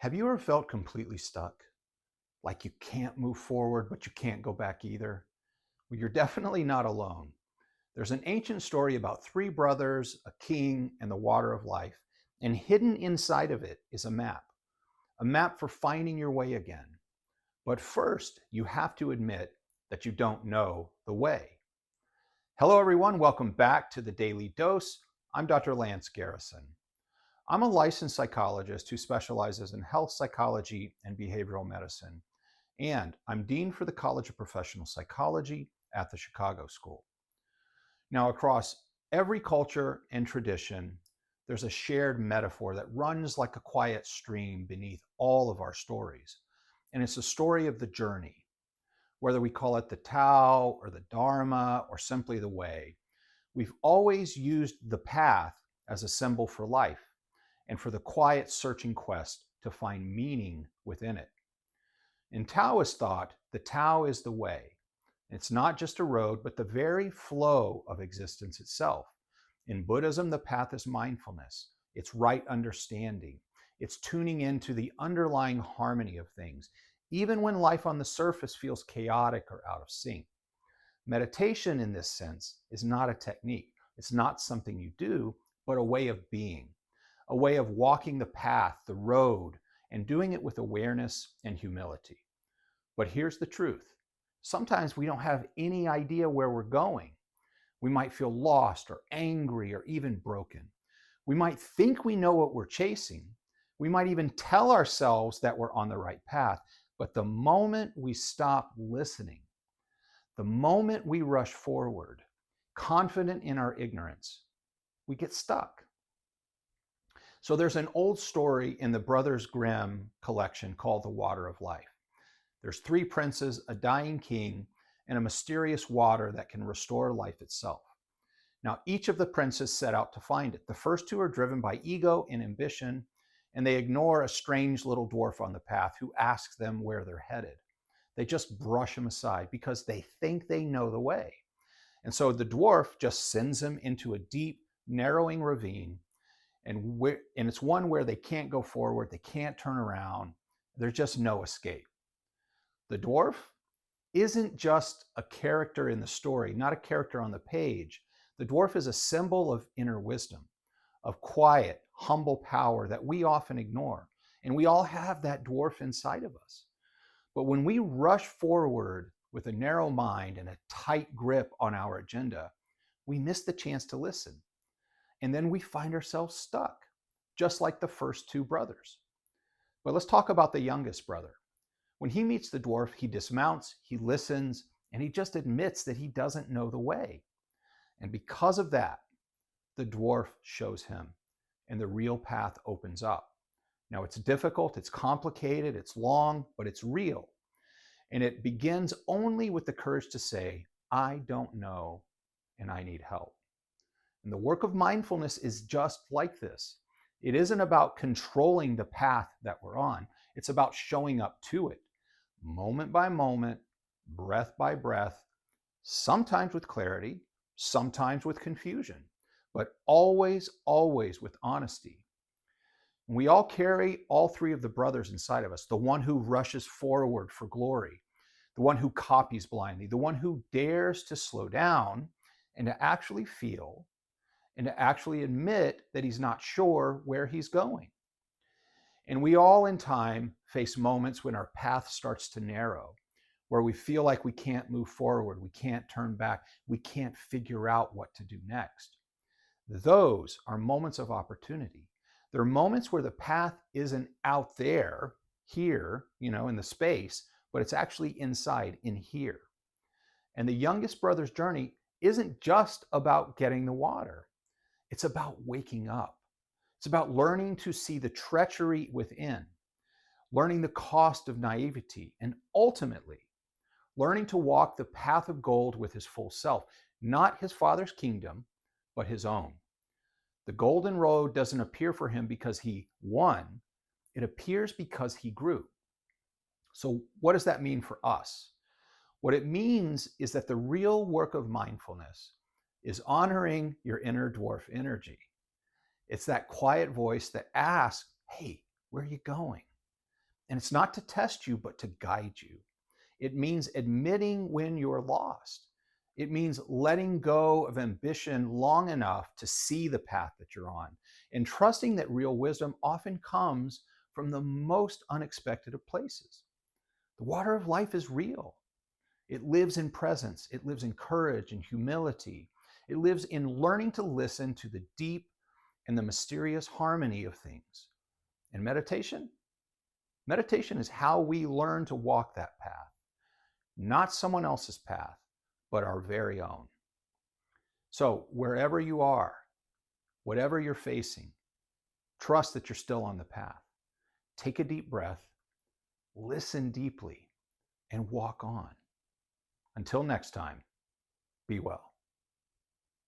Have you ever felt completely stuck? Like you can't move forward, but you can't go back either? Well, you're definitely not alone. There's an ancient story about three brothers, a king, and the water of life. And hidden inside of it is a map for finding your way again. But first, you have to admit that you don't know the way. Hello, everyone. Welcome back to the Daily Dose. I'm Dr. Lance Garrison. I'm a licensed psychologist who specializes in health psychology and behavioral medicine, and I'm Dean for the College of Professional Psychology at the Chicago School. Now, across every culture and tradition, there's a shared metaphor that runs like a quiet stream beneath all of our stories. And it's the story of the journey, whether we call it the Tao or the Dharma or simply the way. We've always used the path as a symbol for life and for the quiet searching quest to find meaning within it. In Taoist thought, the Tao is the way. It's not just a road, but the very flow of existence itself. In Buddhism, the path is mindfulness. It's right understanding. It's tuning into the underlying harmony of things, even when life on the surface feels chaotic or out of sync. Meditation, in this sense, is not a technique. It's not something you do, but a way of being, a way of walking the path, the road, and doing it with awareness and humility. But here's the truth. Sometimes we don't have any idea where we're going. We might feel lost or angry or even broken. We might think we know what we're chasing. We might even tell ourselves that we're on the right path. But the moment we stop listening, the moment we rush forward, confident in our ignorance, we get stuck. So there's an old story in the Brothers Grimm collection called The Water of Life. There's three princes, a dying king, and a mysterious water that can restore life itself. Now, each of the princes set out to find it. The first two are driven by ego and ambition, and they ignore a strange little dwarf on the path who asks them where they're headed. They just brush him aside because they think they know the way. And so the dwarf just sends them into a deep, narrowing ravine, and it's one where they can't go forward, they can't turn around, there's just no escape. The dwarf isn't just a character in the story, not a character on the page. The dwarf is a symbol of inner wisdom, of quiet, humble power that we often ignore. And we all have that dwarf inside of us. But when we rush forward with a narrow mind and a tight grip on our agenda, we miss the chance to listen. And then we find ourselves stuck, just like the first two brothers. But let's talk about the youngest brother. When he meets the dwarf, he dismounts, he listens, and he just admits that he doesn't know the way. And because of that, the dwarf shows him, and the real path opens up. Now, it's difficult, it's complicated, it's long, but it's real. And it begins only with the courage to say, I don't know, and I need help. And the work of mindfulness is just like this. It isn't about controlling the path that we're on. It's about showing up to it, moment by moment, breath by breath, sometimes with clarity, sometimes with confusion, but always, always with honesty. We all carry all three of the brothers inside of us, the one who rushes forward for glory, the one who copies blindly, the one who dares to slow down and to actually feel and to actually admit that he's not sure where he's going. And we all in time face moments when our path starts to narrow, where we feel like we can't move forward, we can't turn back, we can't figure out what to do next. Those are moments of opportunity. They're moments where the path isn't out there, here, in the space, but it's actually inside, in here. And the youngest brother's journey isn't just about getting the water. It's about waking up. It's about learning to see the treachery within, learning the cost of naivety, and ultimately, learning to walk the path of gold with his full self, not his father's kingdom, but his own. The golden road doesn't appear for him because he won. It appears because he grew. So what does that mean for us? What it means is that the real work of mindfulness is honoring your inner dwarf energy. It's that quiet voice that asks, hey, where are you going? And it's not to test you, but to guide you. It means admitting when you're lost. It means letting go of ambition long enough to see the path that you're on, and trusting that real wisdom often comes from the most unexpected of places. The water of life is real. It lives in presence. It lives in courage and humility. It lives in learning to listen to the deep and the mysterious harmony of things. And meditation? Meditation is how we learn to walk that path, not someone else's path, but our very own. So wherever you are, whatever you're facing, trust that you're still on the path. Take a deep breath, listen deeply, and walk on. Until next time, be well.